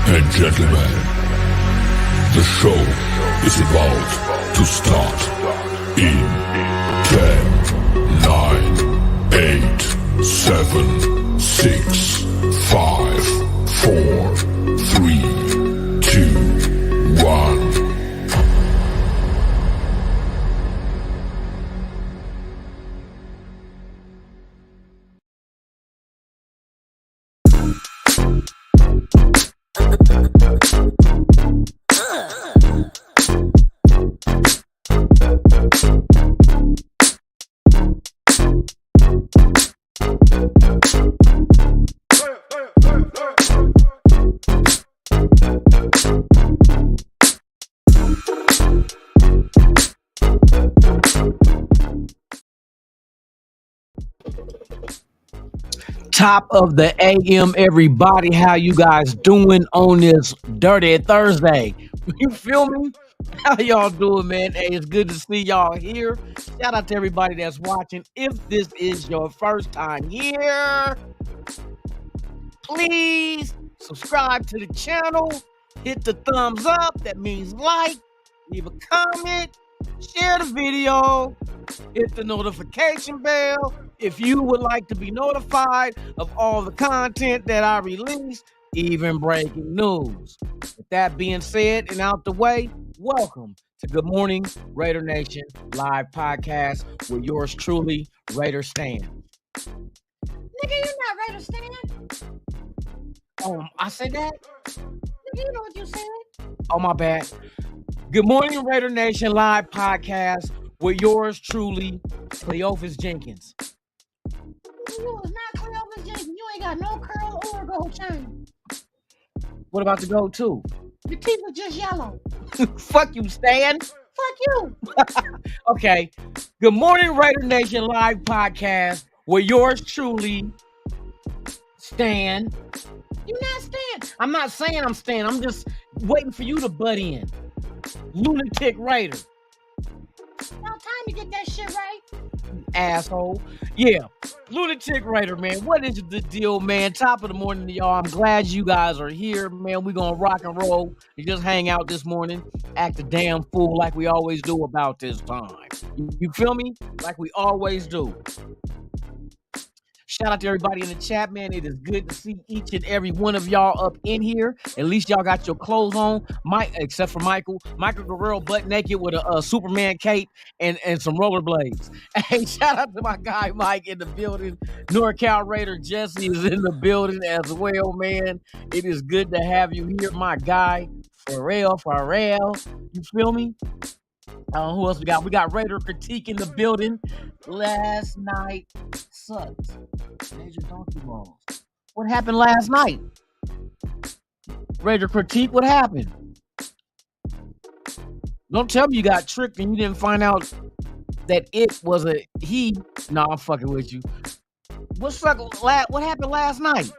and gentlemen, the show is about to start in 10, 9, 8, 7, 6, 5, 4, 3, 2, 1. Top of the AM, everybody. How you guys doing on this Dirty Thursday? You feel me? How y'all doing, man? Hey, it's good to see y'all here. Shout out to everybody that's watching. If this is your first time here, please subscribe to the channel. Hit the thumbs up. That means like. Leave a comment. Share the video. Hit the notification bell if you would like to be notified of all the content that I release, even breaking news. With that being said and out the way, welcome to Good Morning Raider Nation live podcast with yours truly, Raider Stan. Nigga, you're not Raider Stan. I said that? Nigga, you know what you said. Oh, my bad. Good Morning Raider Nation live podcast with yours truly, Cleophas Jenkins. You was not Cleophas Jenkins. You ain't got no curl or gold chain. What about the gold too? Your teeth are just yellow. Fuck you, Stan. Fuck you. Okay. Good Morning Raider Nation live podcast with yours truly, Stan. You not Stan. I'm not saying I'm Stan. I'm just waiting for you to butt in. Lunatic Raider. About time you get that shit right. Asshole. Yeah. Lunatic Raider, man. What is the deal, man? Top of the morning to y'all. I'm glad you guys are here, man. We're going to rock and roll and just hang out this morning. Act a damn fool like we always do about this time. You feel me? Like we always do. Shout out to everybody in the chat, man. It is good to see each and every one of y'all up in here. At least y'all got your clothes on, except for Michael. Michael Guerrero butt naked with a Superman cape and some rollerblades. Hey, shout out to my guy Mike in the building. NorCal Raider Jesse is in the building as well, man. It is good to have you here, my guy. Pharrell. You feel me? Who else we got? We got Raider Critique in the building. Last night sucked. Major donkey balls. What happened last night? Raider Critique, what happened? Don't tell me you got tricked and you didn't find out that it was a he. No, I'm fucking with you. What happened last night?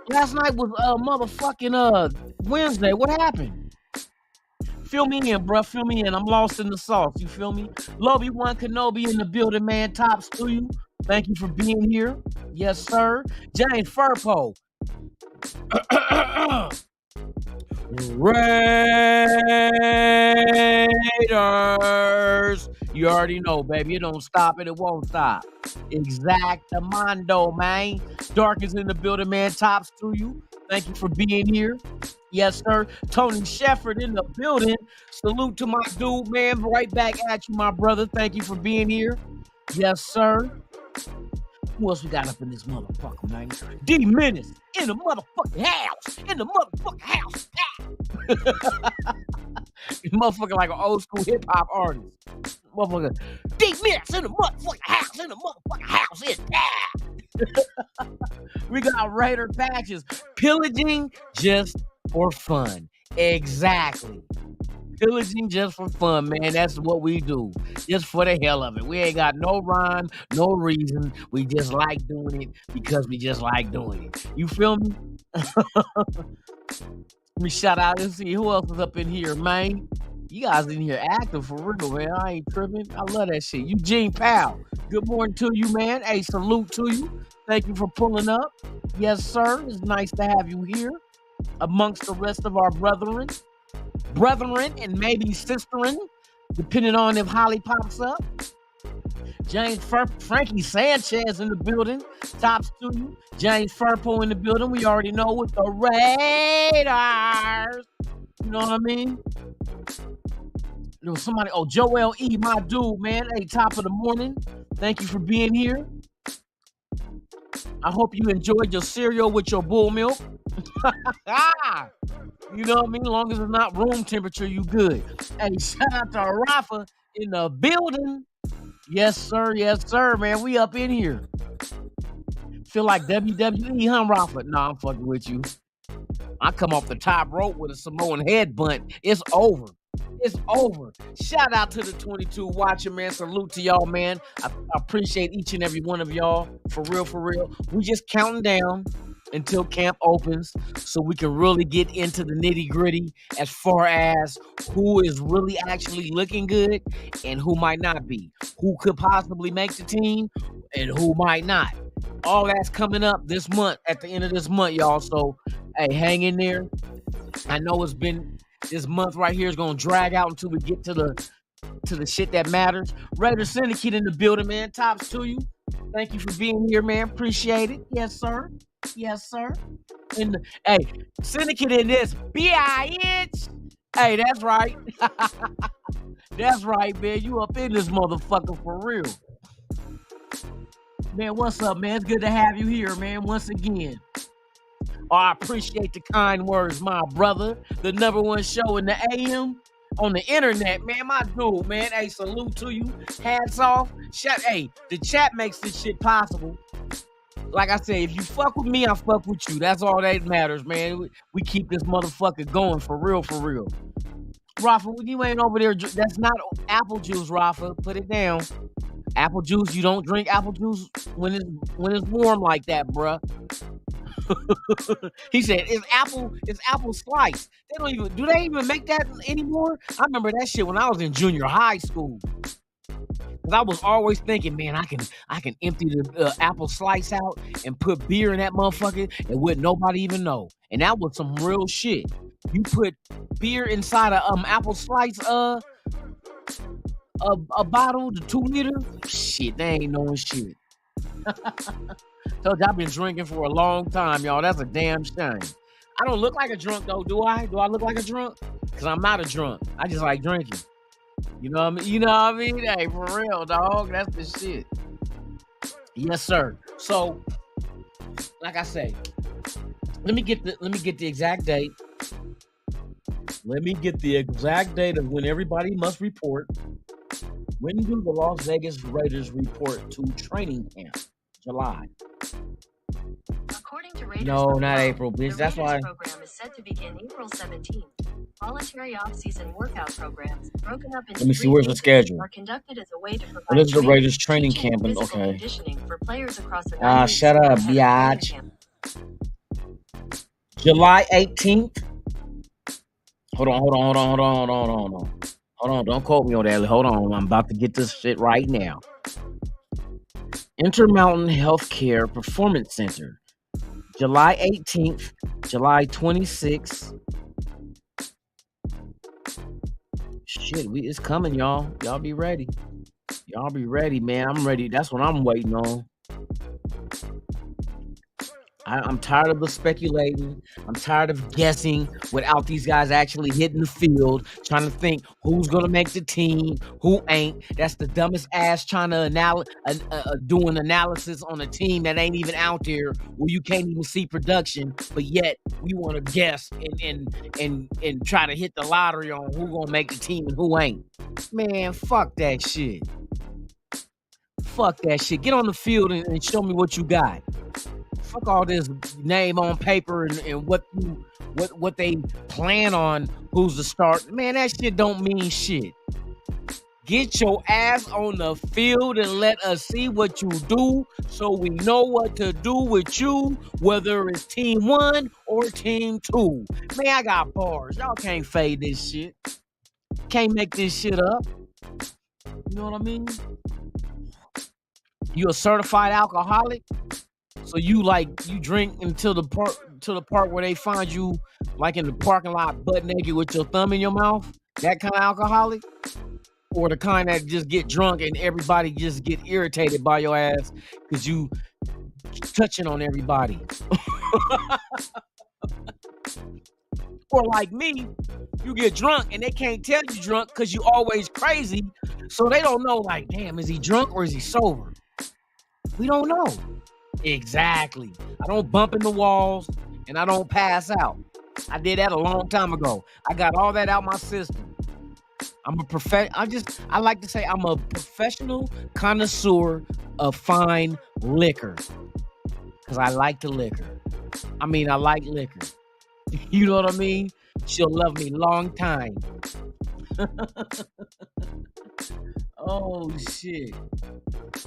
Last night was motherfucking Wednesday. What happened? Fill me in, bruh. Fill me in. I'm lost in the sauce. You feel me? Obi-Wan Kenobi in the building, man. Tops to you. Thank you for being here. Yes, sir. James Furpo. Raiders. You already know, baby. It don't stop and it won't stop. Exactamundo, man. Dark is in the building, man. Tops to you. Thank you for being here. Yes, sir. Tony Shefford in the building. Salute to my dude, man. Right back at you, my brother. Thank you for being here. Yes, sir. Who else we got up in this motherfucker, man? D Menace in the motherfucking house. In the motherfucking house. Motherfucker like an old school hip hop artist. Motherfucker. D Menace in the motherfucking house. In the motherfucking house. We got Raider patches. Pillaging just for fun. Exactly. Pillaging just for fun, man. That's what we do. Just for the hell of it. We ain't got no rhyme, no reason. We just like doing it because we just like doing it. You feel me? Let me shout out and see who else is up in here, man. You guys in here active for real, man. I ain't tripping. I love that shit. Eugene Powell. Good morning to you, man. Hey, salute to you. Thank you for pulling up. Yes, sir. It's nice to have you here. amongst the rest of our brethren, and maybe sisterin, depending on if Holly pops up. James Frankie Sanchez in the building. Tops to you. James Furpo in the building. We already know with the Raiders. You know what I mean? There was somebody. Oh, Joel E, my dude, man. Hey, top of the morning. Thank you for being here. I hope you enjoyed your cereal with your bull milk. You know what I mean? As long as it's not room temperature, you good. Hey, shout out to Rafa in the building. Yes, sir, man. We up in here. Feel like WWE, huh, Rafa? Nah, I'm fucking with you. I come off the top rope with a Samoan headbutt. It's over. It's over. Shout out to the 22 watching, man. Salute to y'all, man. I appreciate each and every one of y'all. For real, for real. We just counting down until camp opens so we can really get into the nitty-gritty as far as who is really actually looking good and who might not be. Who could possibly make the team and who might not. All that's coming up this month, at the end of this month, y'all. So, hey, hang in there. I know it's been... This month right here is gonna drag out until we get to the shit that matters. Raider Syndicate in the building, man. Tops to you. Thank you for being here, man. Appreciate it. Yes, sir. Yes, sir. Hey, Syndicate in this bitch. Hey, that's right. That's right, man. You up in this motherfucker for real. Man, what's up, man? It's good to have you here, man. Once again. Oh, I appreciate the kind words, my brother. The number one show in the AM on the internet, man. My dude, man. Hey, salute to you. Hats off. Hey, the chat makes this shit possible. Like I said, if you fuck with me, I fuck with you. That's all that matters, man. We keep this motherfucker going for real, for real. Rafa, you ain't over there. That's not apple juice, Rafa. Put it down. Apple juice, you don't drink apple juice when it's warm like that, bruh. He said, "It's apple slice." Do they even make that anymore? I remember that shit when I was in junior high school. Cause I was always thinking, man, I can empty the apple slice out and put beer in that motherfucker and wouldn't nobody even know. And that was some real shit. You put beer inside a apple slice a bottle, the 2 liter. Shit, they ain't knowing shit. Told you I've been drinking for a long time, y'all. That's a damn shame. I don't look like a drunk, though, do I? Do I look like a drunk? Because I'm not a drunk. I just like drinking. You know what I mean? You know what I mean? Hey, for real, dog. That's the shit. Yes, sir. So, like I say, let me get the exact date. Let me get the exact date of when everybody must report. When do the Las Vegas Raiders report to training camp? July. According to Raiders No, not April, bitch. That's why. The program is set to begin April 17th. Voluntary off-season workout programs, broken up into Let me see, where's the schedule? are conducted as a way to provide What is the training, Raiders training teaching, camp? and physical Okay. conditioning for players across the Shut up, biatch. July 18th. Hold on. Don't quote me on that. Hold on. I'm about to get this shit right now. Intermountain Healthcare Performance Center. July 18th, July 26th. Shit, it's coming, y'all. Y'all be ready. Y'all be ready, man. I'm ready. That's what I'm waiting on. I'm tired of the speculating. I'm tired of guessing without these guys actually hitting the field, trying to think who's going to make the team, who ain't. That's the dumbest ass trying to do an analysis on a team that ain't even out there where you can't even see production, but yet we want to guess and try to hit the lottery on who's going to make the team and who ain't. Man, fuck that shit. Fuck that shit. Get on the field and show me what you got. Fuck all this name on paper and what they plan on who's the start. Man, that shit don't mean shit. Get your ass on the field and let us see what you do so we know what to do with you, whether it's team 1 or team 2. Man, I got bars. Y'all can't fade this shit. Can't make this shit up. You know what I mean? You a certified alcoholic? So you drink until the part where they find you like in the parking lot butt naked with your thumb in your mouth. That kind of alcoholic, or the kind that just get drunk and everybody just get irritated by your ass because you touching on everybody. Or like me, you get drunk and they can't tell you drunk because you always crazy. So they don't know, like, damn, is he drunk or is he sober? We don't know. Exactly. I don't bump in the walls and I don't pass out. I did that a long time ago. I got all that out my system. I like to say I'm a professional connoisseur of fine liquor. Because I like the liquor. I mean, I like liquor. You know what I mean? She'll love me long time. Oh shit.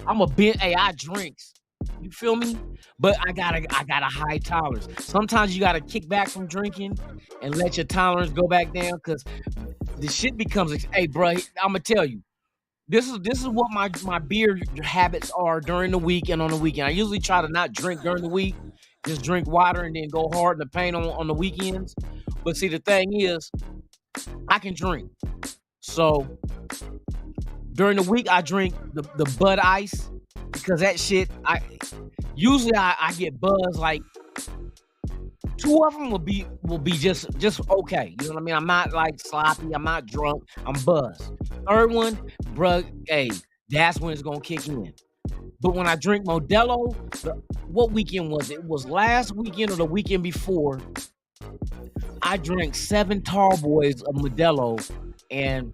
I drinks. You feel me? But I got a high tolerance. Sometimes you gotta kick back from drinking and let your tolerance go back down because the shit becomes hey bro, I'ma tell you. This is what my beer habits are during the week and on the weekend. I usually try to not drink during the week. Just drink water and then go hard in the paint on the weekends. But see, the thing is, I can drink. So during the week, I drink the Bud Ice because that shit, I get buzzed. Like 2 of them will be just okay. You know what I mean? I'm not like sloppy. I'm not drunk. I'm buzzed. 3rd one, bruh, hey, that's when it's gonna kick in. But when I drink Modelo, what weekend was it? It was last weekend or the weekend before. I drank 7 tall boys of Modelo, and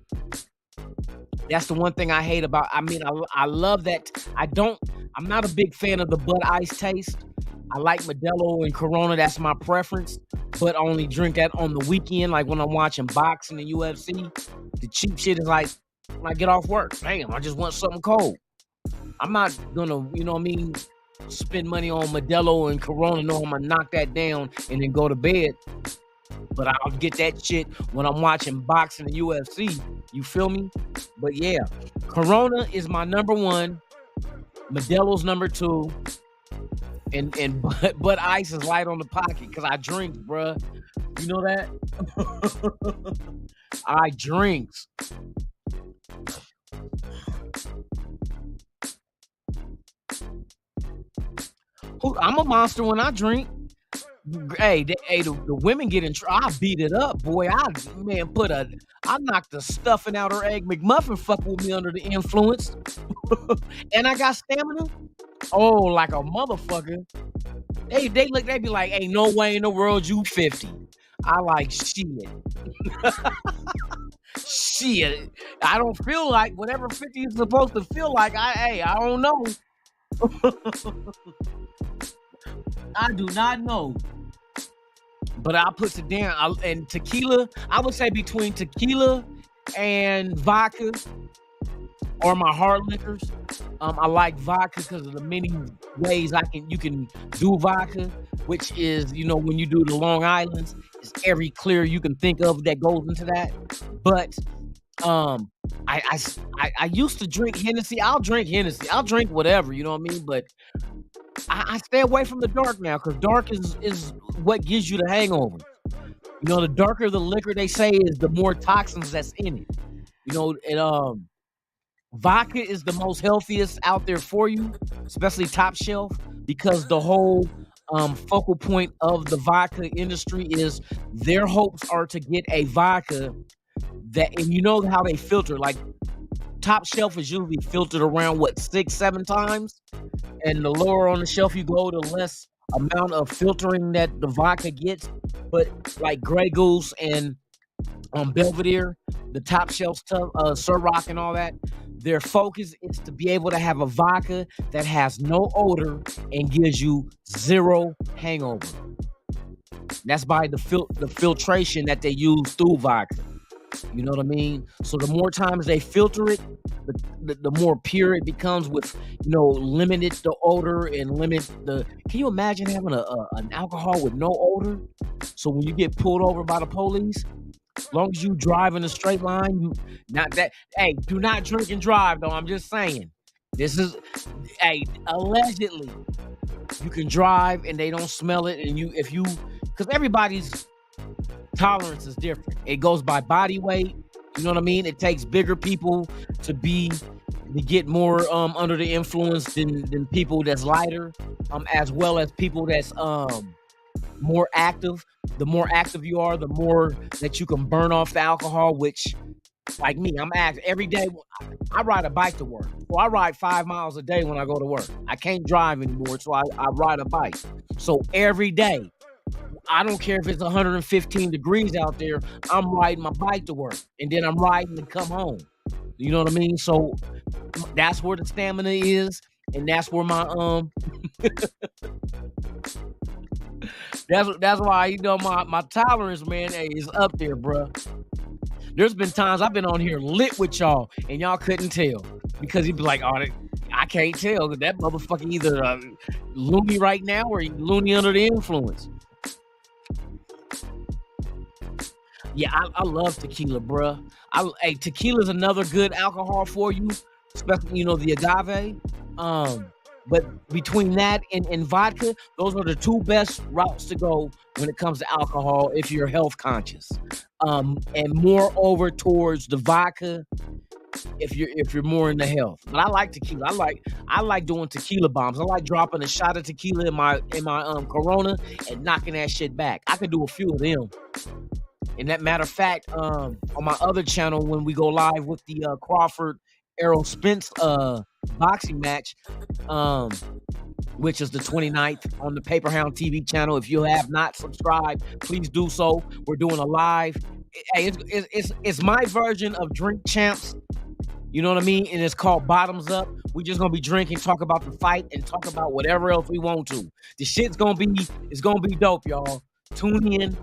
that's the one thing I hate about. I mean, I love that. I'm not a big fan of the Bud Ice taste. I like Modelo and Corona. That's my preference. But I only drink that on the weekend, like when I'm watching boxing and UFC. The cheap shit is like when I get off work. Damn, I just want something cold. I'm not gonna, you know what I mean, spend money on Modelo and Corona. No, I'm gonna knock that down and then go to bed. But I'll get that shit when I'm watching boxing and UFC. You feel me? But yeah, Corona is my number 1. Modelo's number 2. And Bud Ice is light on the pocket because I drink, bruh. You know that? I drinks. I'm a monster when I drink. Hey, the women get in trouble. I beat it up, boy. I knocked the stuffing out her egg McMuffin. Fuck with me under the influence, and I got stamina. Oh, like a motherfucker. They be like, ain't no way in the world you 50. I like shit. Shit. I don't feel like whatever 50 is supposed to feel like. I don't know. I do not know. But I'll put it down. And tequila, I would say between tequila and vodka are my hard liquors. I like vodka because of the many ways you can do vodka, which is, you know, when you do the Long Island's, it's every clear you can think of that goes into that. But I used to drink Hennessy. I'll drink Hennessy. I'll drink whatever, you know what I mean? But I stay away from the dark now because dark is what gives you the hangover. You know, the darker the liquor, they say, is the more toxins that's in it. You know, and vodka is the most healthiest out there for you, especially top shelf, because the whole focal point of the vodka industry is their hopes are to get a vodka that, and you know how they filter, like top shelf is usually filtered around 6-7 times, and the lower on the shelf you go, the less amount of filtering that the vodka gets. But like Grey Goose and Belvedere, the top shelf stuff, Ciroc and all that, their focus is to be able to have a vodka that has no odor and gives you 0 hangover. That's by the filtration that they use through vodka. You know what I mean? So the more times they filter it, the more pure it becomes with, you know, limited the odor and limit the. Can you imagine having an alcohol with no odor? So when you get pulled over by the police, as long as you drive in a straight line, you not that. Hey, do not drink and drive, though. I'm just saying. This is, hey, allegedly. you can drive and they don't smell it, and because everybody's tolerance is different. It goes by body weight. You know what I mean? It takes bigger people to get more under the influence than people that's lighter, as well as people that's more active. The more active you are, the more that you can burn off the alcohol, which, like me, I'm active every day. I ride a bike to work. So I ride 5 miles a day when I go to work. I can't drive anymore, so I ride a bike. So every day, I don't care if it's 115 degrees out there, I'm riding my bike to work. And then I'm riding to come home. You know what I mean? So that's where the stamina is. And that's where my that's why, you know, my tolerance, man, is up there, bro. There's been times I've been on here lit with y'all and y'all couldn't tell because you'd be like, oh, I can't tell. That motherfucker either loony right now or he loony under the influence. Yeah, I love tequila, bruh. Hey, tequila is another good alcohol for you, especially, you know, the agave. But between that and vodka, those are the two best routes to go when it comes to alcohol if you're health conscious. And more over towards the vodka if you're more into health. But I like tequila. I like doing tequila bombs. I like dropping a shot of tequila in my Corona and knocking that shit back. I could do a few of them. And that matter of fact, on my other channel, when we go live with the Crawford Errol Spence boxing match, which is the 29th on the Paper Hound TV channel. If you have not subscribed, please do so. We're doing a live. Hey, it's my version of Drink Champs. You know what I mean? And it's called Bottoms Up. We're just gonna be drinking, talk about the fight, and talk about whatever else we want to. The shit's gonna be dope, y'all. Tune in.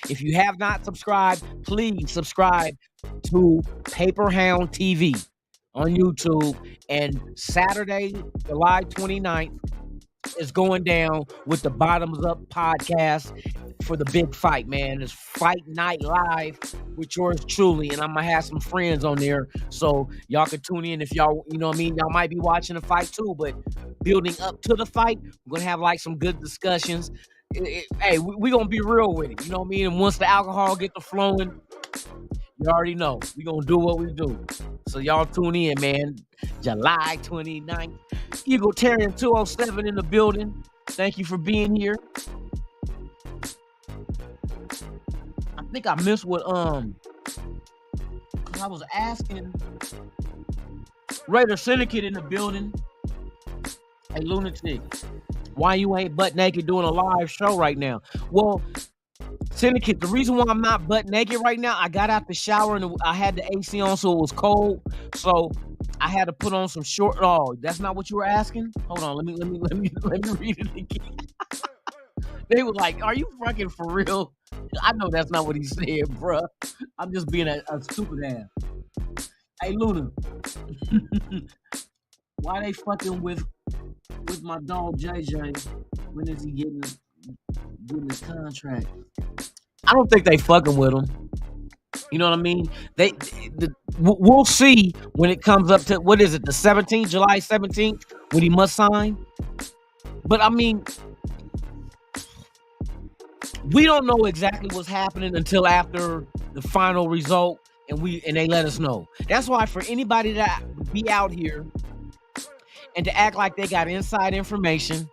If you have not subscribed, please subscribe to Paper Hound TV on YouTube. And Saturday, July 29th, is going down with the Bottoms Up podcast for the big fight, man. It's Fight Night Live with yours truly, and I'm gonna have some friends on there, so y'all can tune in if y'all, you know what I mean, y'all might be watching the fight too, but building up to the fight, we're gonna have like some good discussions. Hey, we gonna be real with it, you know what I mean? And once the alcohol get to flowing, you already know we gonna do what we do. So y'all tune in, man. July 29th. Eagle Terrian 207 in the building. Thank you for being here. I think I missed what cause I was asking Raider Syndicate in the building. Hey, lunatic, why you ain't butt naked doing a live show right now? Well, Syndicate, the reason why I'm not butt naked right now, I got out the shower and I had the AC on, so it was cold. So I had to put on some short. Oh, that's not what you were asking? Hold on, let me read it again. They were like, "Are you fucking for real?" I know that's not what he said, bruh. I'm just being a stupid ass. Hey, Luna, why they fucking with my dog JJ? When is he getting his contract? I don't think they fucking with him. You know what I mean? We'll see when it comes up to, what is it, the 17th, July 17th, when he must sign. But I mean, we don't know exactly what's happening until after the final result, and they let us know. That's why for anybody to be out here and to act like they got inside information,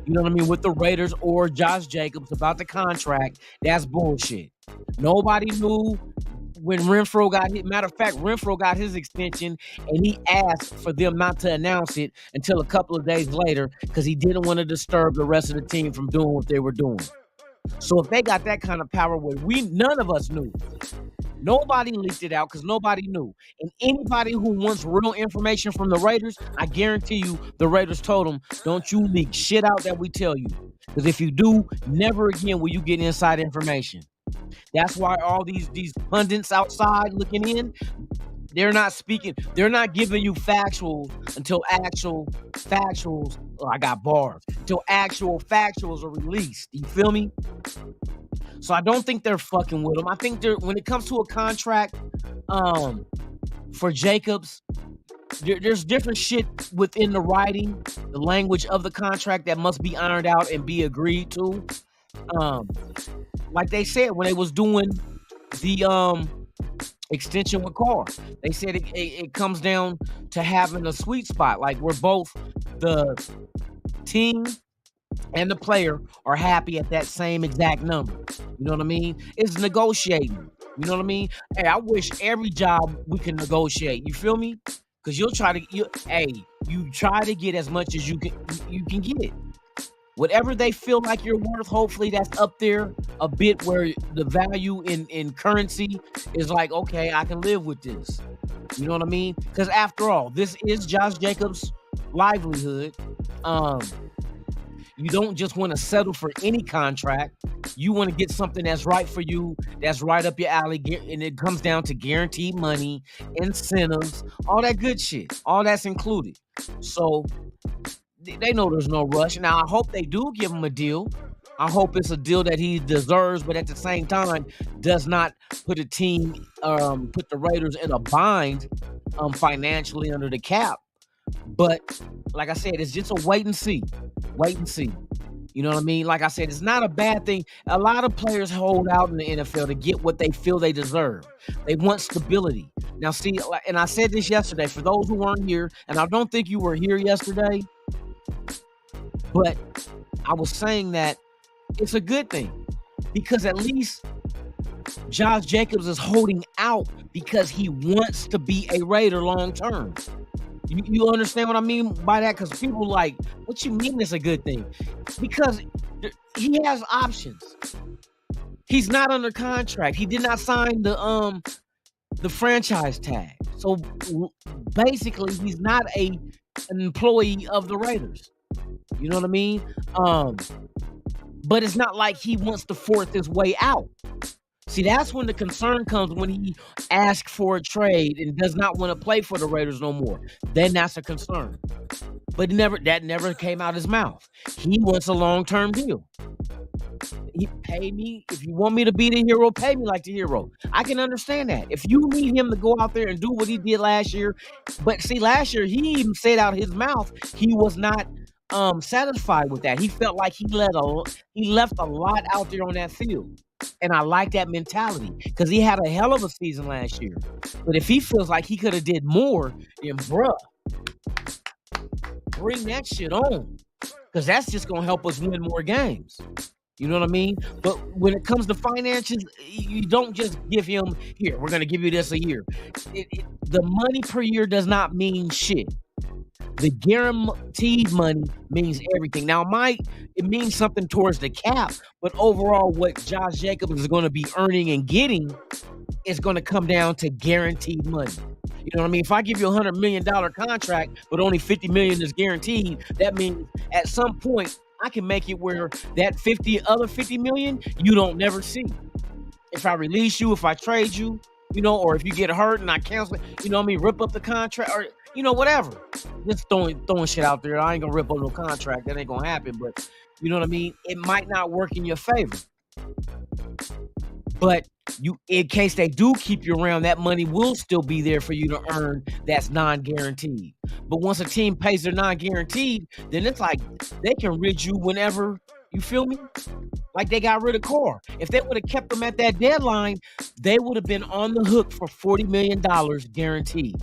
you know what I mean, with the Raiders or Josh Jacobs about the contract, that's bullshit. Nobody knew when Renfro got hit. Matter of fact, Renfro got his extension, and he asked for them not to announce it until a couple of days later because he didn't want to disturb the rest of the team from doing what they were doing. So if they got that kind of power, where none of us knew. Nobody leaked it out because nobody knew. And anybody who wants real information from the Raiders, I guarantee you the Raiders told them, don't you leak shit out that we tell you. Because if you do, never again will you get inside information. That's why all these pundits outside looking in, they're not speaking. They're not giving you factuals until actual factuals. Oh, I got bars. Until actual factuals are released. You feel me? So I don't think they're fucking with him. I think when it comes to a contract for Jacobs, there's different shit within the writing, the language of the contract that must be ironed out and be agreed to. Um, like they said when they was doing the extension with Carr, they said it comes down to having a sweet spot. Like where both the team and the player are happy at that same exact number. You know what I mean? It's negotiating. You know what I mean? Hey, I wish every job we can negotiate. You feel me? Because you try to get as much as you can get. Whatever they feel like you're worth, hopefully that's up there a bit where the value in currency is like, okay, I can live with this. You know what I mean? Because after all, this is Josh Jacobs' livelihood. You don't just want to settle for any contract. You want to get something that's right for you, that's right up your alley, and it comes down to guaranteed money, incentives, all that good shit. All that's included. So they know there's no rush. Now, I hope they do give him a deal. I hope it's a deal that he deserves, but at the same time, does not put a team, put the Raiders in a bind financially under the cap. But like I said, it's just a wait and see. Wait and see. You know what I mean? Like I said, it's not a bad thing. A lot of players hold out in the NFL to get what they feel they deserve. They want stability. Now, see, and I said this yesterday, for those who weren't here, and I don't think you were here yesterday, but I was saying that it's a good thing because at least Josh Jacobs is holding out because he wants to be a Raider long term. You understand what I mean by that? Because people like, what you mean it's a good thing? Because he has options. He's not under contract. He did not sign the franchise tag. So basically, he's not an employee of the Raiders. You know what I mean? But it's not like he wants to force his way out. See, that's when the concern comes when he asks for a trade and does not want to play for the Raiders no more. Then that's a concern. But that never came out his mouth. He wants a long-term deal. He pay me. If you want me to be the hero, pay me like the hero. I can understand that. If you need him to go out there and do what he did last year, but see, last year he even said out his mouth he was not satisfied with that. He felt like he left a lot out there on that field. And I like that mentality because he had a hell of a season last year. But if he feels like he could have did more, then bruh, bring that shit on. Because that's just going to help us win more games. You know what I mean? But when it comes to finances, you don't just give him, here, we're going to give you this a year. The money per year does not mean shit. The guaranteed money means everything. Now, it means something towards the cap, but overall, what Josh Jacobs is going to be earning and getting is going to come down to guaranteed money. You know what I mean? If I give you $100 million contract, but only $50 million is guaranteed, that means at some point I can make it where that other $50 million you don't never see. If I release you, if I trade you, or if you get hurt and I cancel it, you know what I mean? Rip up the contract or whatever. Just throwing shit out there. I ain't gonna rip up no contract. That ain't gonna happen. But you know what I mean? It might not work in your favor. But in case they do keep you around, that money will still be there for you to earn that's non-guaranteed. But once a team pays their non-guaranteed, then it's like they can rid you whenever, you feel me? Like they got rid of Carr. If they would have kept them at that deadline, they would have been on the hook for $40 million guaranteed.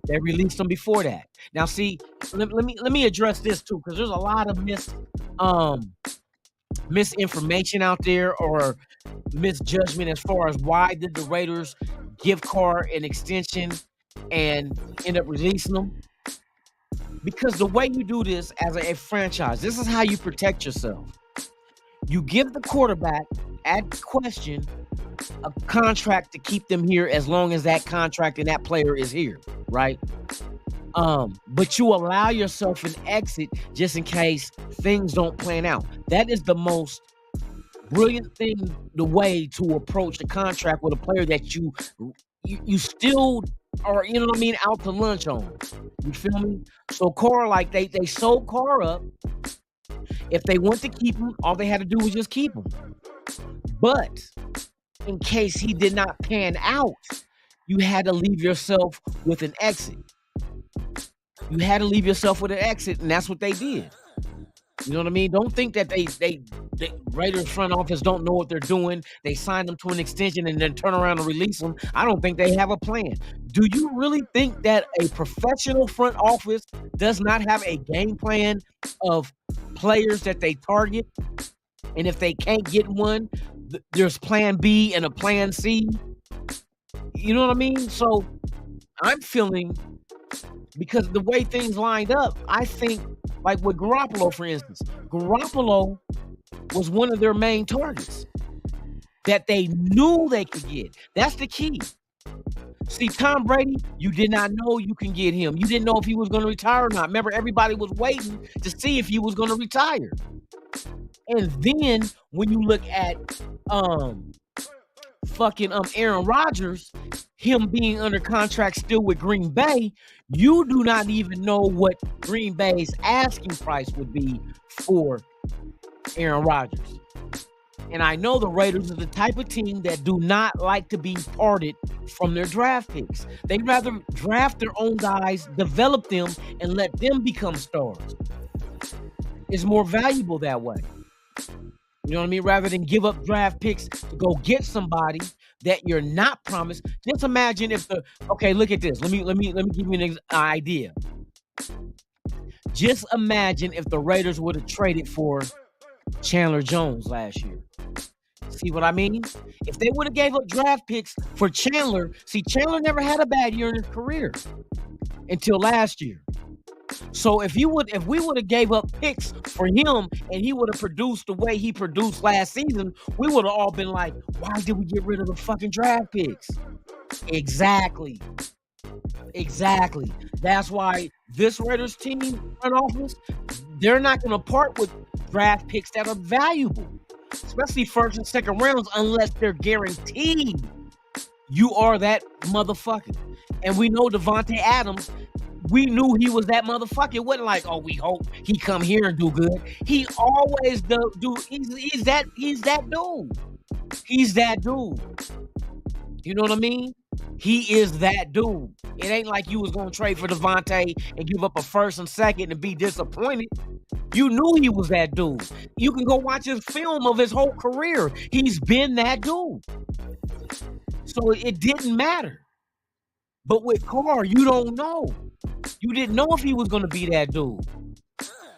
They released them before that. Now, see, let me address this too, because there's a lot of misinformation out there or misjudgment as far as why did the Raiders give Carr an extension and end up releasing them. Because the way you do this as a franchise, this is how you protect yourself. You give the quarterback at question a contract to keep them here as long as that contract and that player is here, right? But you allow yourself an exit just in case things don't plan out. That is the most brilliant thing, the way to approach the contract with a player that you still are, you know what I mean, out to lunch on. You feel me? So Carr, like they sold Carr up. If they want to keep him, all they had to do was just keep him. But in case he did not pan out, you had to leave yourself with an exit. You had to leave yourself with an exit, and that's what they did. You know what I mean? Don't think that they Raiders front office don't know what they're doing. They signed them to an extension and then turn around and release them. I don't think they have a plan. Do you really think that a professional front office does not have a game plan of players that they target? And if they can't get one, there's plan B and a plan C. You know what I mean? So I'm feeling, because the way things lined up, I think, like with Garoppolo, for instance, Garoppolo was one of their main targets that they knew they could get. That's the key. See, Tom Brady, you did not know you can get him. You didn't know if he was going to retire or not. Remember, everybody was waiting to see if he was going to retire. And then when you look at Aaron Rodgers, him being under contract still with Green Bay, you do not even know what Green Bay's asking price would be for Aaron Rodgers. And I know the Raiders are the type of team that do not like to be parted from their draft picks. They'd rather draft their own guys, develop them, and let them become stars. It's more valuable that way. You know what I mean? Rather than give up draft picks to go get somebody that you're not promised. Just imagine if look at this. Let me give you an idea. Just imagine if the Raiders would have traded for Chandler Jones last year. See what I mean? If they would have gave up draft picks for Chandler, Chandler never had a bad year in his career until last year. So if we would have gave up picks for him and he would have produced the way he produced last season, we would have all been like, why did we get rid of the fucking draft picks? Exactly. That's why this Raiders team front office, they're not going to part with draft picks that are valuable, especially first and second rounds, unless they're guaranteed you are that motherfucker. And we know Devontae Adams, we knew he was that motherfucker. It wasn't like, oh, we hope he come here and do good. He always do. He's that dude. He's that dude. You know what I mean? He is that dude. It ain't like you was gonna trade for Devontae and give up a first and second and be disappointed. You knew he was that dude. You can go watch his film of his whole career. He's been that dude. So it didn't matter. But with Carr, you don't know. You didn't know if he was going to be that dude.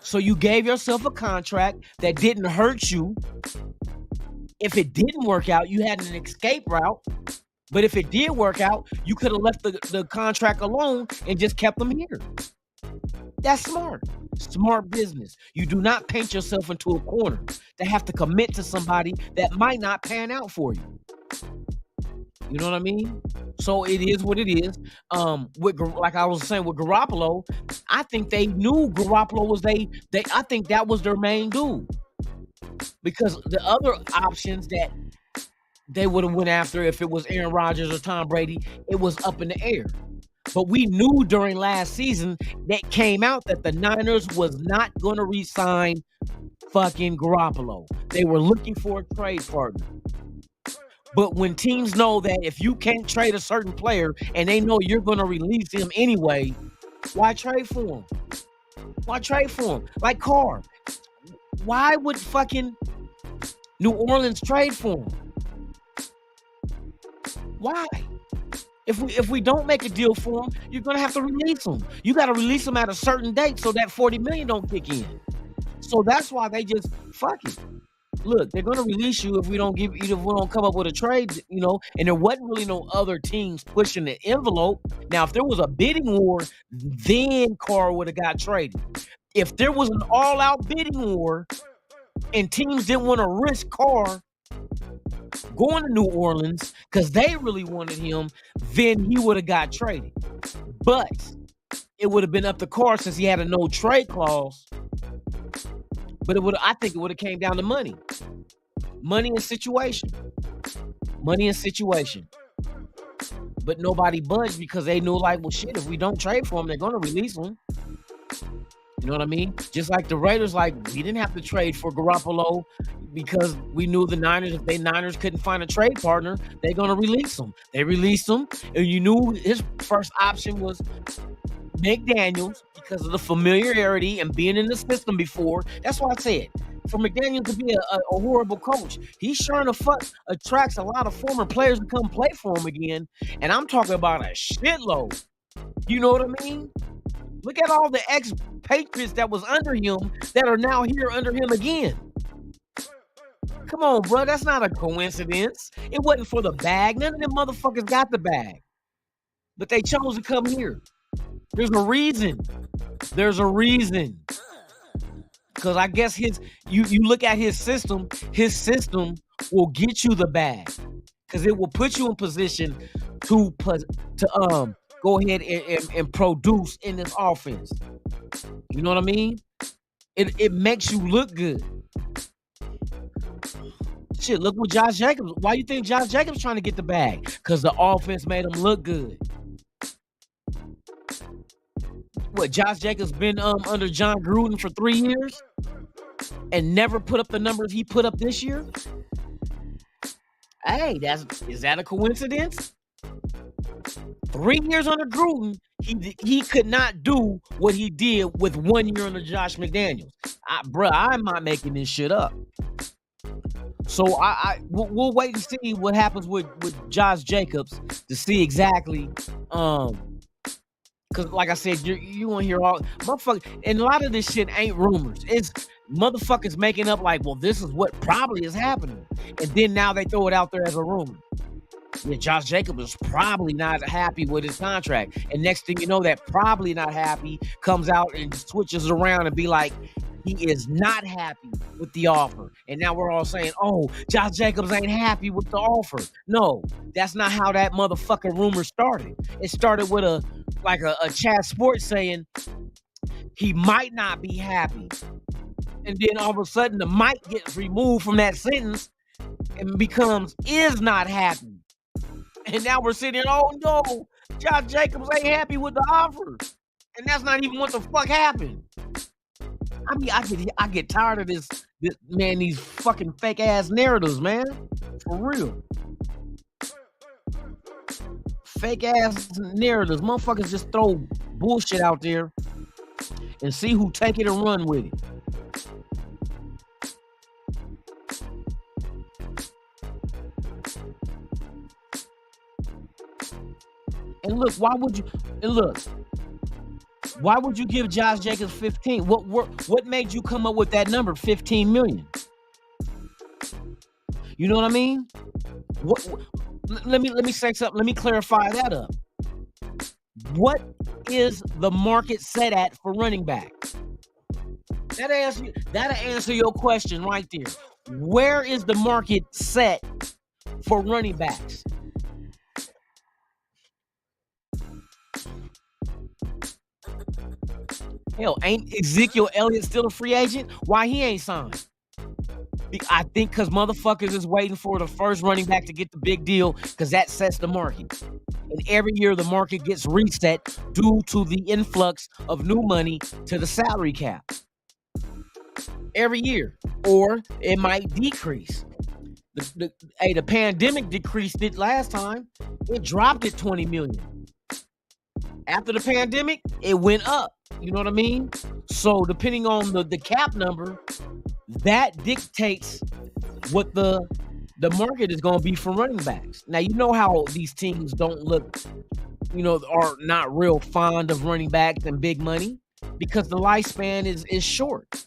So you gave yourself a contract that didn't hurt you. If it didn't work out, you had an escape route. But if it did work out, you could have left the contract alone and just kept them here. That's smart. Smart business. You do not paint yourself into a corner to have to commit to somebody that might not pan out for you. You know what I mean? So it is what it is. Like I was saying with Garoppolo, I think they knew Garoppolo was I think that was their main dude. Because the other options that they would have went after, if it was Aaron Rodgers or Tom Brady, it was up in the air. But we knew during last season that came out that the Niners was not going to re-sign fucking Garoppolo. They were looking for a trade partner. But when teams know that if you can't trade a certain player and they know you're going to release him anyway, why trade for him? Why trade for him? Like Carr. Why would fucking New Orleans trade for him? Why? If we don't make a deal for him, you're going to have to release him. You got to release him at a certain date so that $40 million don't kick in. So that's why they just fuck it. Look, they're gonna release you if we don't come up with a trade, and there wasn't really no other teams pushing the envelope. Now, if there was a bidding war, then Carr would have got traded. If there was an all-out bidding war and teams didn't want to risk Carr going to New Orleans because they really wanted him, then he would have got traded. But it would have been up to Carr since he had a no trade clause. But I think it would have came down to money. Money and situation. But nobody budged because they knew, like, well, shit, if we don't trade for him, they're going to release him. You know what I mean? Just like the Raiders, like, we didn't have to trade for Garoppolo because we knew the Niners, if the Niners couldn't find a trade partner, they're going to release him. They released him, and you knew his first option was McDaniels, because of the familiarity and being in the system before. That's why I said, for McDaniels to be a horrible coach, he's sure to fuck attracts a lot of former players to come play for him again. And I'm talking about a shitload. You know what I mean? Look at all the ex-Patriots that was under him that are now here under him again. Come on, bro. That's not a coincidence. It wasn't for the bag. None of them motherfuckers got the bag. But they chose to come here. There's a reason. There's a reason. Because I guess you look at his system will get you the bag. Because it will put you in position to go ahead and produce in this offense. You know what I mean? It makes you look good. Shit, look what Josh Jacobs. Why you think Josh Jacobs trying to get the bag? Because the offense made him look good. What, Josh Jacobs been under John Gruden for 3 years and never put up the numbers he put up this year? Hey, is that a coincidence? 3 years under Gruden, he could not do what he did with 1 year under Josh McDaniels. I'm not making this shit up. So we'll wait and see what happens with Josh Jacobs to see exactly. Because like I said, you want to hear all motherfuckers, and a lot of this shit ain't rumors. It's motherfuckers making up like, well, this is what probably is happening, and then now they throw it out there as a rumor. Yeah, Josh Jacobs is probably not happy with his contract, and next thing you know, that probably not happy comes out and switches around and be like, he is not happy with the offer. And now we're all saying, oh, Josh Jacobs ain't happy with the offer. No, that's not how that motherfucking rumor started. It started with a Chad Sports saying he might not be happy. And then all of a sudden the might gets removed from that sentence and becomes is not happy. And now we're sitting here, oh no, Josh Jacobs ain't happy with the offer. And that's not even what the fuck happened. I mean, I get tired of this man, these fucking fake ass narratives, man. For real. Fake ass narratives. Motherfuckers just throw bullshit out there and see who take it and run with it. And look, why would you give Josh Jacobs 15? What made you come up with that number, 15 million? You know what I mean? Let me say something. Let me clarify that up. What is the market set at for running back? That'll answer your question right there. Where is the market set for running backs? Hell, ain't Ezekiel Elliott still a free agent? Why he ain't signed? I think because motherfuckers is waiting for the first running back to get the big deal because that sets the market. And every year the market gets reset due to the influx of new money to the salary cap. Every year. Or it might decrease. The pandemic decreased it last time. It dropped at 20 million. After the pandemic, it went up. You know what I mean? So depending on the cap number, that dictates what the market is going to be for running backs. Now, you know how these teams don't look, are not real fond of running backs and big money because the lifespan is short.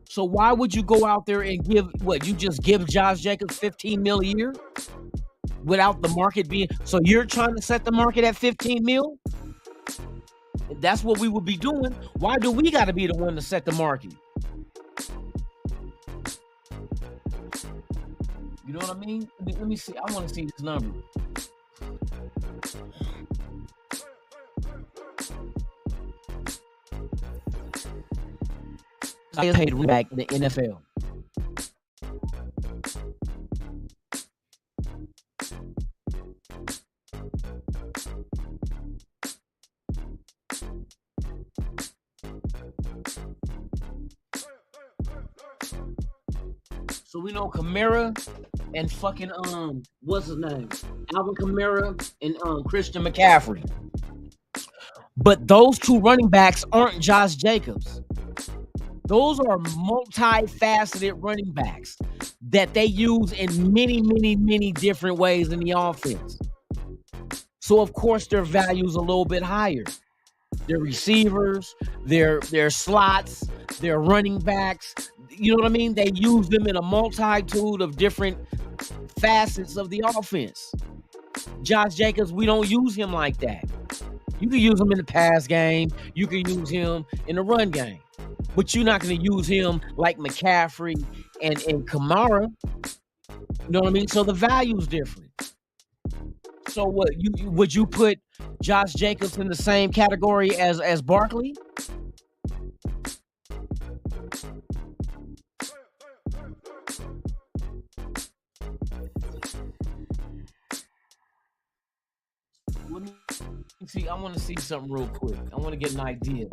So why would you go out there and give Josh Jacobs 15 mil a year without the market being, so you're trying to set the market at 15 mil? That's what we would be doing. Why do we got to be the one to set the market? You know what I mean? Let me see. I want to see this number. I paid back in the NFL. So we know Kamara and fucking what's his name? Alvin Kamara and Christian McCaffrey. But those two running backs aren't Josh Jacobs. Those are multifaceted running backs that they use in many, many, many different ways in the offense. So of course their value is a little bit higher. Their receivers, their slots, their running backs, you know what I mean? They use them in a multitude of different facets of the offense. Josh Jacobs, we don't use him like that. You can use him in the pass game. You can use him in the run game. But you're not going to use him like McCaffrey and Kamara. You know what I mean? So the value is different. So what would you put Josh Jacobs in the same category as Barkley? Let me see. I want to see something real quick. I want to get an idea.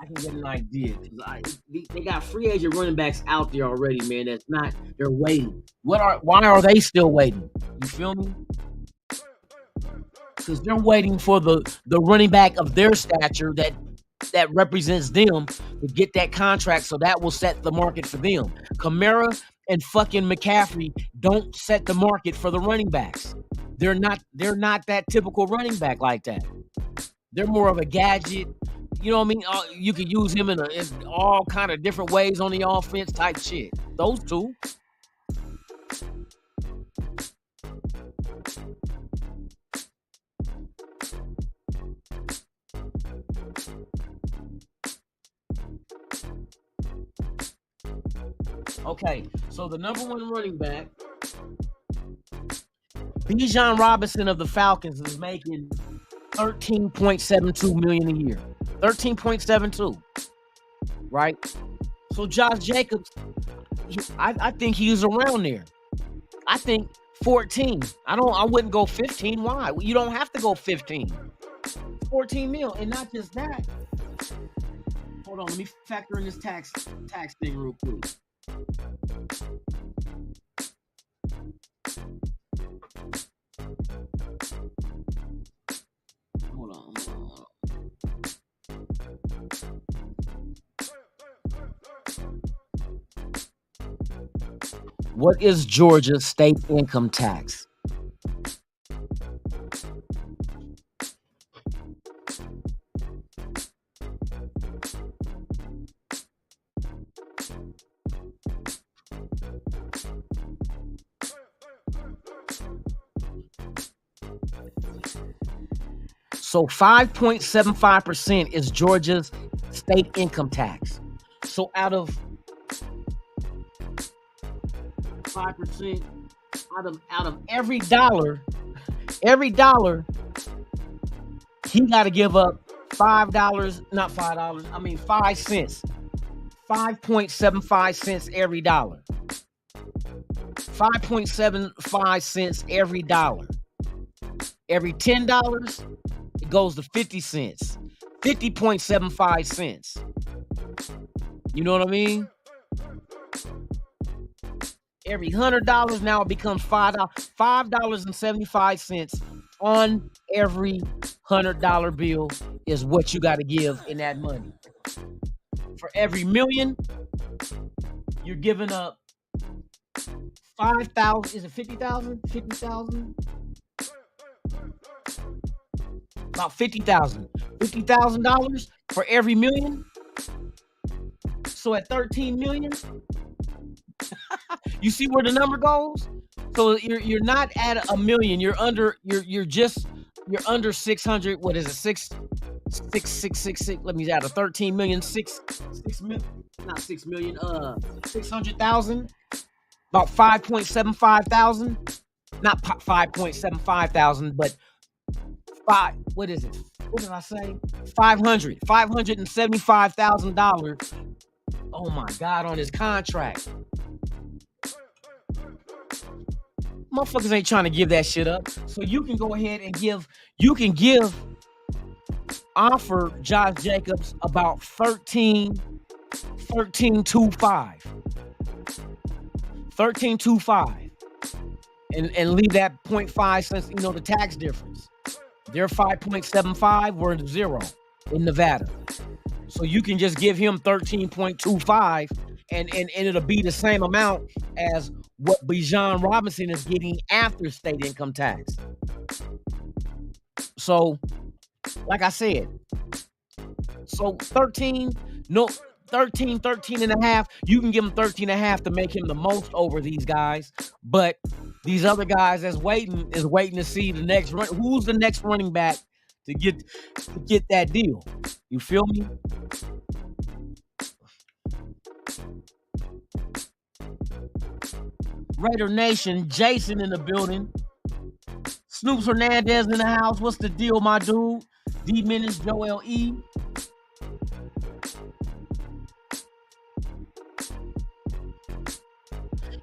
I can get an idea because they got free agent running backs out there already, man. That's not. They're waiting. Why are they still waiting? You feel me? Because they're waiting for the running back of their stature that represents them to get that contract, so that will set the market for them. Kamara and fucking McCaffrey don't set the market for the running backs. They're not that typical running back like that. They're more of a gadget. You know what I mean? You can use him in all kind of different ways on the offense type shit. Those two. Okay, so the number one running back, Bijan Robinson of the Falcons, is making $13.72 million a year. 13.72, right? So Josh Jacobs, I think he's around there. I think 14. I wouldn't go 15. Why? You don't have to go 15. 14 mil, and not just that. Hold on, let me factor in this tax thing real quick. Hold on. What is Georgia's state income tax? So 5.75% is Georgia's state income tax. So out of 5%, out of every dollar, he got to give up $5, not $5. I mean 5 cents. 5.75 cents every dollar. 5.75 cents every dollar. Every $10, it goes to 50 cents. 50.75 cents. You know what I mean? Every $100 now it becomes $5. $5.75 on every $100 bill is what you got to give in that money. For every million, you're giving up 5,000. Is it 50,000? 50,000? About 50,000. $50,000 for every million. So at 13 million, you see where the number goes? So you're not at a million. You're under 600. What is it? 6. Let me add a 13 million. 6 million. Not 6 million. 600,000. About 5.75 thousand. Not 5.75 thousand, but what is it? What did I say? $575,000. Oh my God, on his contract. Motherfuckers ain't trying to give that shit up. So you can go ahead and offer Josh Jacobs about 13.25. 13.25. And leave that 0.5 cents, the tax difference. They're 5.75. We're 0 in Nevada. So you can just give him 13.25 and it'll be the same amount as what Bijan Robinson is getting after state income tax. So, like I said, so 13 and a half, you can give him 13 and a half to make him the most over these guys. But these other guys that's waiting to see the next who's the next running back to get that deal. You feel me? Raider Nation, Jason in the building. Snoops Hernandez in the house. What's the deal, my dude? D Minutes, Joel E.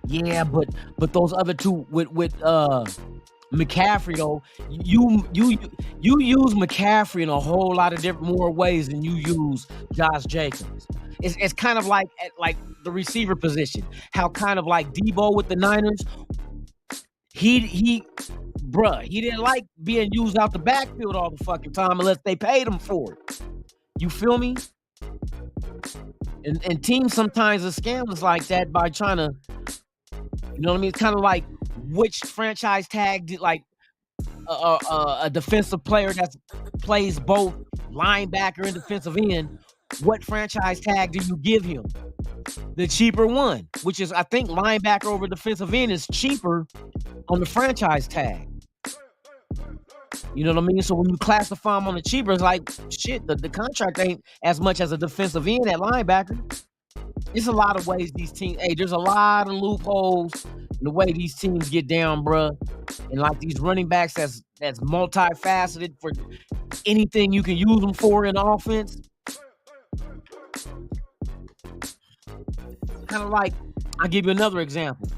Yeah, but those other two with McCaffrey though, you use McCaffrey in a whole lot of different more ways than you use Josh Jacobs. It's kind of like the receiver position. How kind of like Debo with the Niners, he didn't like being used out the backfield all the fucking time unless they paid him for it. You feel me? And teams sometimes are scams like that by trying to, you know what I mean? It's kind of like which franchise tag did like a defensive player that plays both linebacker and defensive end. What franchise tag do you give him? The cheaper one, which is I think linebacker over defensive end is cheaper on the franchise tag. You know what I mean? So when you classify him on the cheaper, it's like shit. The contract ain't as much as a defensive end at linebacker. It's a lot of ways these teams. Hey, there's a lot of loopholes in the way these teams get down, bruh. And like these running backs, that's multifaceted for anything you can use them for in offense. Kind of like, I'll give you another example.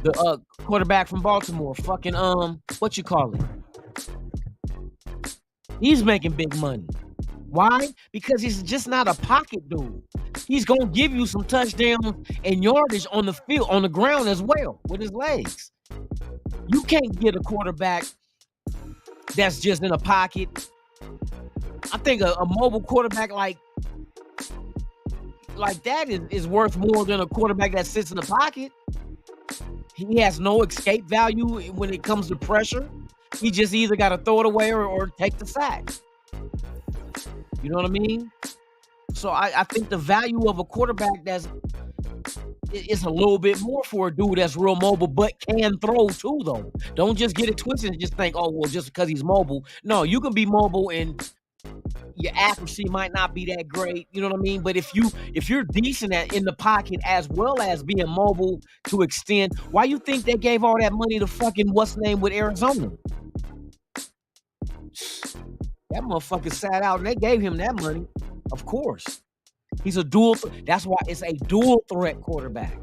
The quarterback from Baltimore, fucking what you call it? He's making big money. Why? Because he's just not a pocket dude. He's gonna give you some touchdowns and yardage on the field, on the ground as well with his legs. You can't get a quarterback that's just in a pocket. I think a mobile quarterback like that is worth more than a quarterback that sits in the pocket. He has no escape value when it comes to pressure. He just either got to throw it away or take the sack. You know what I mean? So I think the value of a quarterback it's a little bit more for a dude that's real mobile but can throw too, though. Don't just get it twisted and just think, oh, well, just because he's mobile. No, you can be mobile and your accuracy might not be that great. You know what I mean? But if you're decent in the pocket as well as being mobile to extend, why you think they gave all that money to fucking what's name with Arizona? That motherfucker sat out and they gave him that money. Of course. He's a dual. That's why it's a dual threat quarterback.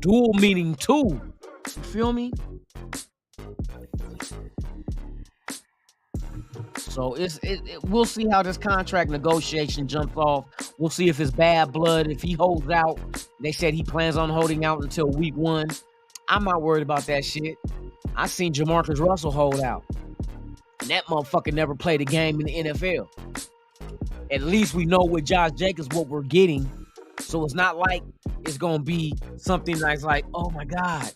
Dual meaning two. You feel me? So we'll see how this contract negotiation jumps off. We'll see if it's bad blood. If he holds out, they said he plans on holding out until week 1. I'm not worried about that shit. I seen Jamarcus Russell hold out. And that motherfucker never played a game in the NFL. At least we know with Josh Jacobs what we're getting. So it's not like it's going to be something that's like, oh my God,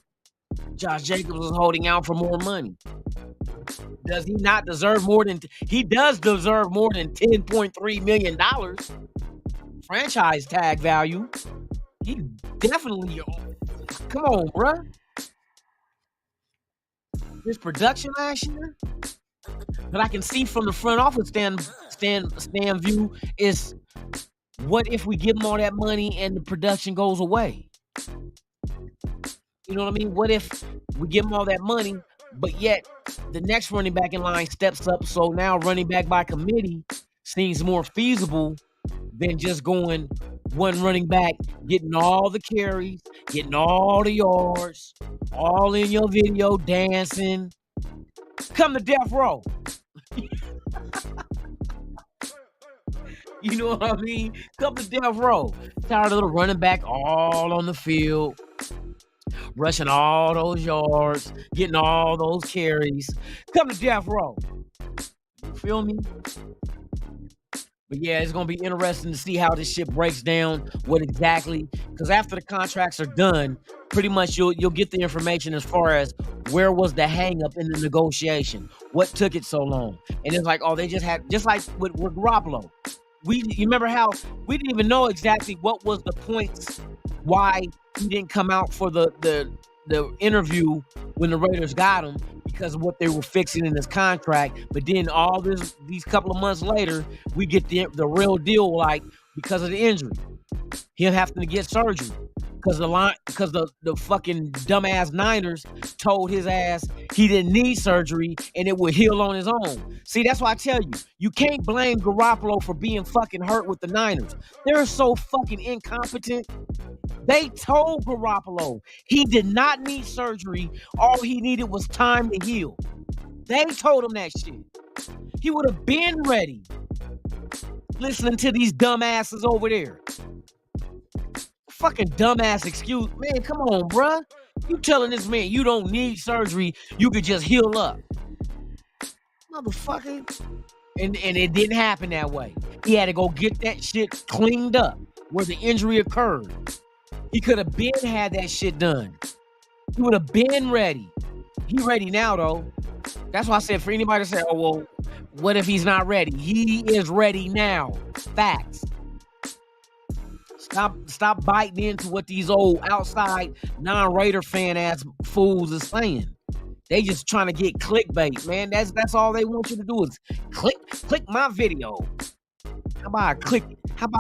Josh Jacobs is holding out for more money. Does he not deserve more than... He does deserve more than $10.3 million. Franchise tag value. He definitely... Come on, bruh. His production last year... But I can see from the front office stand view is, what if we give him all that money and the production goes away? You know what I mean? What if we give him all that money, but yet the next running back in line steps up, so now running back by committee seems more feasible than just going one running back, getting all the carries, getting all the yards, all in your video, dancing. Come to death row. You know what I mean? Come to death row. Tired of the running back all on the field. rushing all those yards, getting all those carries. Come to death row. You feel me? But yeah, it's gonna be interesting to see how this shit breaks down. What exactly? Because after the contracts are done, pretty much you'll get the information as far as where was the hang up in the negotiation, what took it so long, and it's like, oh, they just had, just like with Garoppolo. You remember how we didn't even know exactly what was the points why he didn't come out for the interview when the Raiders got him, because of what they were fixing in his contract. But then these couple of months later, we get the real deal, like, because of the injury, he'll have to get surgery because the fucking dumbass Niners told his ass he didn't need surgery and it would heal on his own. See, that's why I tell you, you can't blame Garoppolo for being fucking hurt with the Niners. They're so fucking incompetent. They told Garoppolo he did not need surgery. All he needed was time to heal. They told him that shit. He would have been ready. Listening to these dumbasses over there. Fucking dumbass excuse. Man, come on, bruh. You telling this man you don't need surgery, you could just heal up. Motherfucker. And it didn't happen that way. He had to go get that shit cleaned up where the injury occurred. He could have been had that shit done. He would have been ready. He ready now, though. That's why I said, for anybody to say, oh, well, what if he's not ready? He is ready now. Facts. Stop biting into what these old outside non-Raider fan ass fools are saying. They just trying to get clickbait, man. That's all they want you to do is click my video. How about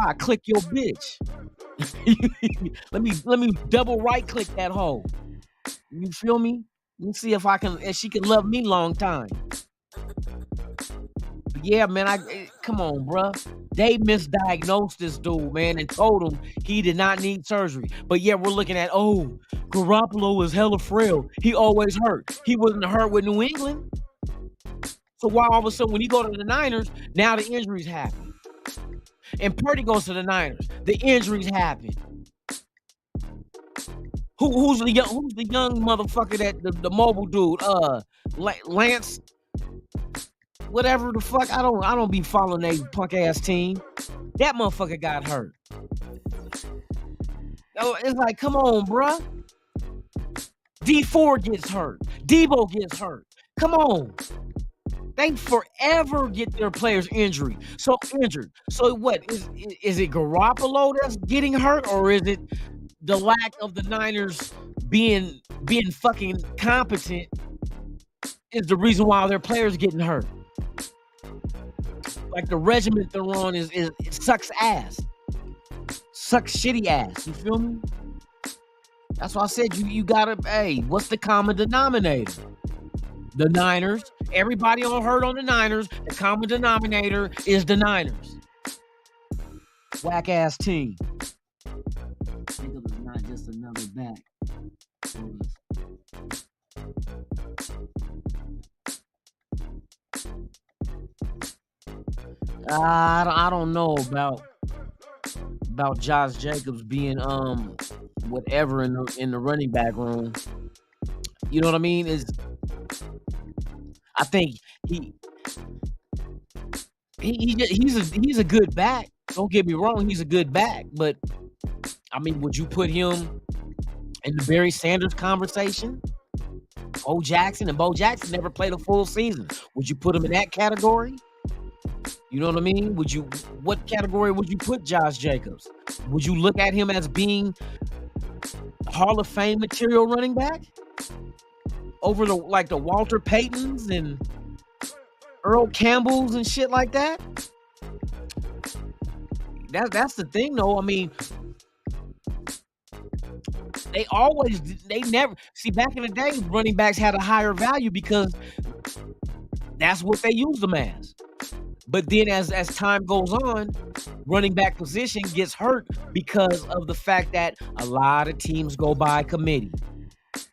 I click your bitch? let me double right click that hole. You feel me? Let me see if she can love me long time. But yeah, man, come on, bruh. They misdiagnosed this dude, man, and told him he did not need surgery. But yeah, we're looking at, oh, Garoppolo is hella frail. He always hurt. He wasn't hurt with New England. So why all of a sudden when you go to the Niners, now the injuries happen? And Purdy goes to the Niners, the injuries happen. Who's the young motherfucker that the mobile dude? Lance, whatever the fuck. I don't be following that punk ass team. That motherfucker got hurt. Oh, it's like, come on, bruh. D4 gets hurt. Debo gets hurt. Come on. They forever get their players injured. So what is it Garoppolo that's getting hurt, or is it the lack of the Niners being fucking competent is the reason why their players getting hurt? Like the regiment they're on is it sucks ass. Sucks shitty ass. You feel me? That's why I said you gotta, hey, what's the common denominator? The Niners. Everybody on hurt on the Niners. The common denominator is the Niners. Whack ass team. Think of it as not just another back. I don't know about Josh Jacobs being whatever in the running back room. You know what I mean? I think he's a good back. Don't get me wrong, he's a good back, but I mean, would you put him in the Barry Sanders conversation? Bo Jackson never played a full season. Would you put him in that category? You know what I mean? What category would you put Josh Jacobs? Would you look at him as being Hall of Fame material running back? Over the Walter Paytons and Earl Campbells and shit like that? That's the thing, though. I mean, they never see, back in the day, running backs had a higher value because that's what they used them as. But then as time goes on, running back position gets hurt because of the fact that a lot of teams go by committee.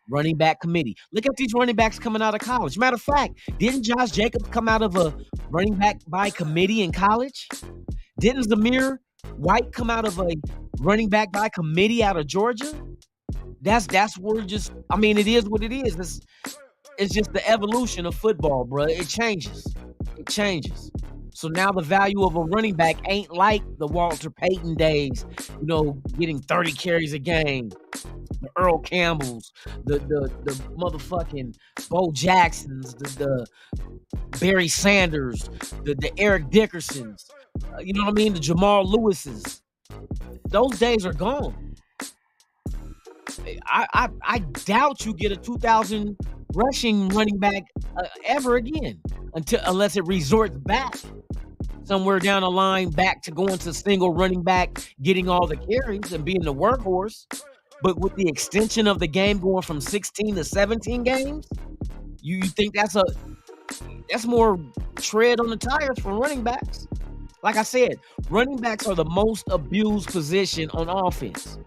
Running back committee. Look at these running backs coming out of college. Matter of fact, didn't Josh Jacobs come out of a running back by committee in college? Didn't Zamir White come out of a running back by committee out of Georgia? That's where just I mean it is what it is. It's just the evolution of football, bro. It changes. It changes. So now the value of a running back ain't like the Walter Payton days, getting 30 carries a game. The Earl Campbells, the motherfucking Bo Jacksons, the Barry Sanders, the Eric Dickersons, you know what I mean? The Jamal Lewises. Those days are gone. I doubt you get a 2,000 rushing running back ever again unless it resorts back somewhere down the line back to going to single running back, getting all the carries and being the workhorse. But with the extension of the game going from 16 to 17 games, you think that's more tread on the tires for running backs? Like I said, running backs are the most abused position on offense.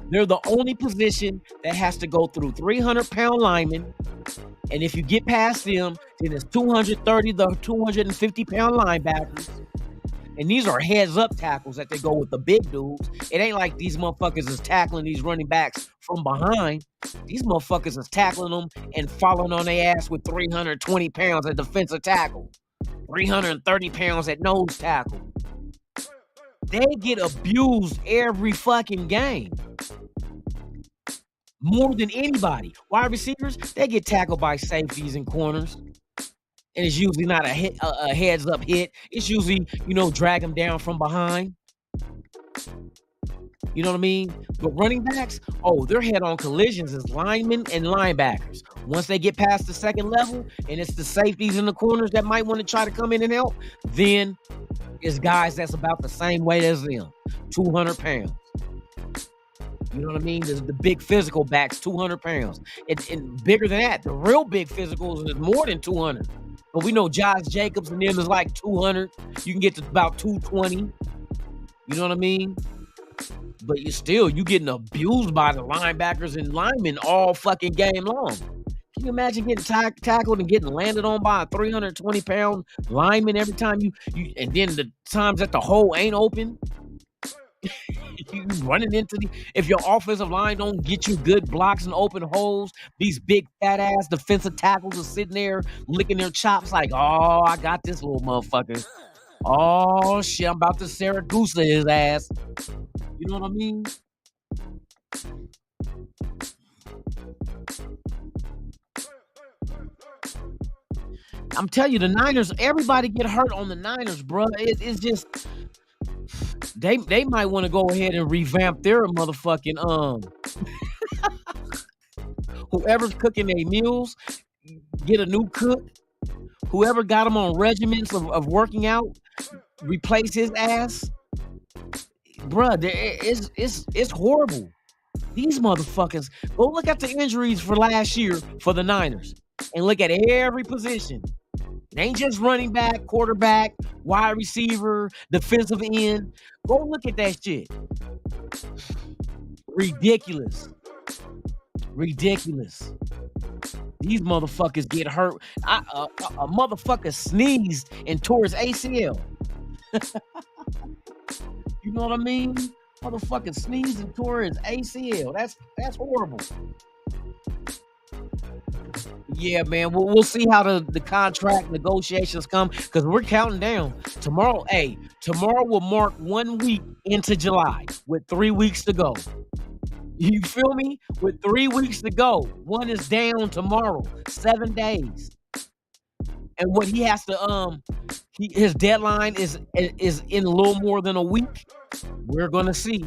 They're the only position that has to go through 300-pound linemen. And if you get past them, then it's 230 to 250-pound linebackers. And these are heads-up tackles that they go with the big dudes. It ain't like these motherfuckers is tackling these running backs from behind. These motherfuckers is tackling them and falling on their ass with 320 pounds at defensive tackle, 330 pounds at nose tackle. They get abused every fucking game. More than anybody. Wide receivers, they get tackled by safeties and corners. And it's usually not a heads-up hit. It's usually, drag them down from behind. You know what I mean? But running backs, their head-on collisions is linemen and linebackers. Once they get past the second level, and it's the safeties and the corners that might want to try to come in and help, then it's guys that's about the same weight as them, 200 pounds. You know what I mean? The big physical backs, 200 pounds. And bigger than that, the real big physicals is more than 200. But we know Josh Jacobs and them is like 200. You can get to about 220. You know what I mean? But you getting abused by the linebackers and linemen all fucking game long. Can you imagine getting tackled and getting landed on by a 320-pound lineman every time you and then the times that the hole ain't open? You running into if your offensive line don't get you good blocks and open holes, these big fat ass defensive tackles are sitting there licking their chops like, oh, I got this little motherfucker. Oh shit, I'm about to Saragusa his ass. You know what I mean? I'm telling you, the Niners, everybody get hurt on the Niners, bro. It's just they might want to go ahead and revamp their motherfucking whoever's cooking their meals, get a new cook. Whoever got them on regimens of working out, replace his ass. Bruh, it's horrible. These motherfuckers, go look at the injuries for last year for the Niners and look at every position. It ain't just running back, quarterback, wide receiver, defensive end. Go look at that shit. Ridiculous. These motherfuckers get hurt. A motherfucker sneezed and tore his ACL. You know what I mean? Motherfucker sneezed and tore his ACL. That's horrible. Yeah, man. We'll see how the contract negotiations come because we're counting down. Tomorrow will mark 1 week into July with 3 weeks to go. You feel me? With 3 weeks to go. One is down tomorrow. 7 days. And what he has to his deadline is in a little more than a week. We're gonna see.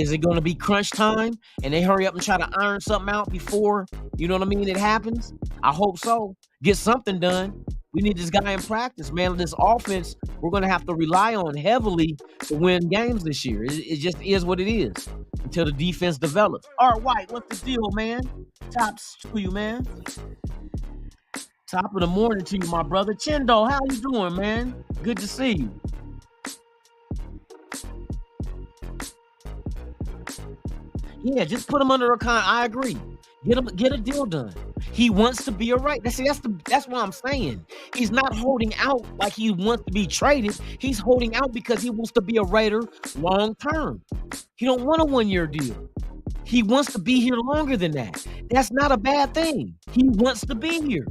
Is it gonna be crunch time and they hurry up and try to iron something out before, you know what I mean, it happens? I hope so. Get something done. We need this guy in practice, man. This offense, we're gonna have to rely on heavily to win games this year. It just is what it is until the defense develops. All right, White, what's the deal, man? Tops to you, man. Top of the morning to you, my brother. Chindo, how you doing, man? Good to see you. Yeah, just put him under a con. I agree. Get a deal done. He wants to be a Raider. That's what I'm saying. He's not holding out like he wants to be traded. He's holding out because he wants to be a Raider long term. He don't want a 1 year deal. He wants to be here longer than that. That's not a bad thing. He wants to be here.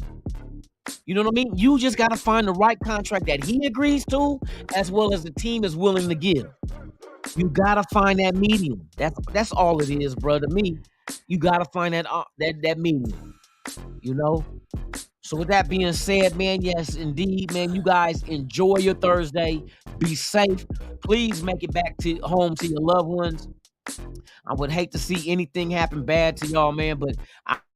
You know what I mean? You just got to find the right contract that he agrees to, as well as the team is willing to give. You got to find that medium. That's all it is, bro. To me, you got to find that medium. You know. So with that being said, man, yes, indeed, man, you guys enjoy your Thursday. Be safe. Please make it back to home to your loved ones. I would hate to see anything happen bad to y'all, man, but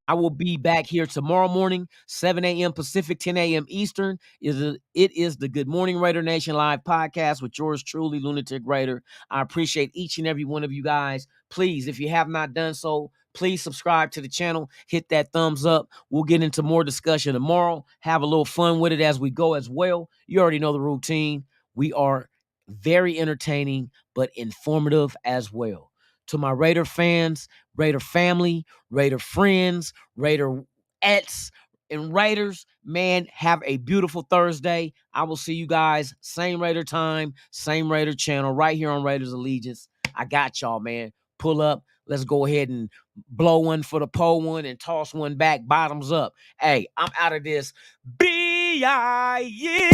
I will be back here tomorrow morning, 7 a.m. Pacific, 10 a.m. Eastern. It is the Good Morning Raider Nation live podcast with yours truly, Lunatic Raider. I appreciate each and every one of you guys. Please, if you have not done so, please subscribe to the channel. Hit that thumbs up. We'll get into more discussion tomorrow. Have a little fun with it as we go as well. You already know the routine. We are very entertaining, but informative as well. To my Raider fans, Raider family, Raider friends, Raiderettes, and Raiders, man, have a beautiful Thursday. I will see you guys same Raider time, same Raider channel, right here on Raiders Allegiance. I got y'all, man. Pull up. Let's go ahead and blow one for the pole one and toss one back, bottoms up. Hey, I'm out of this. B-I-E.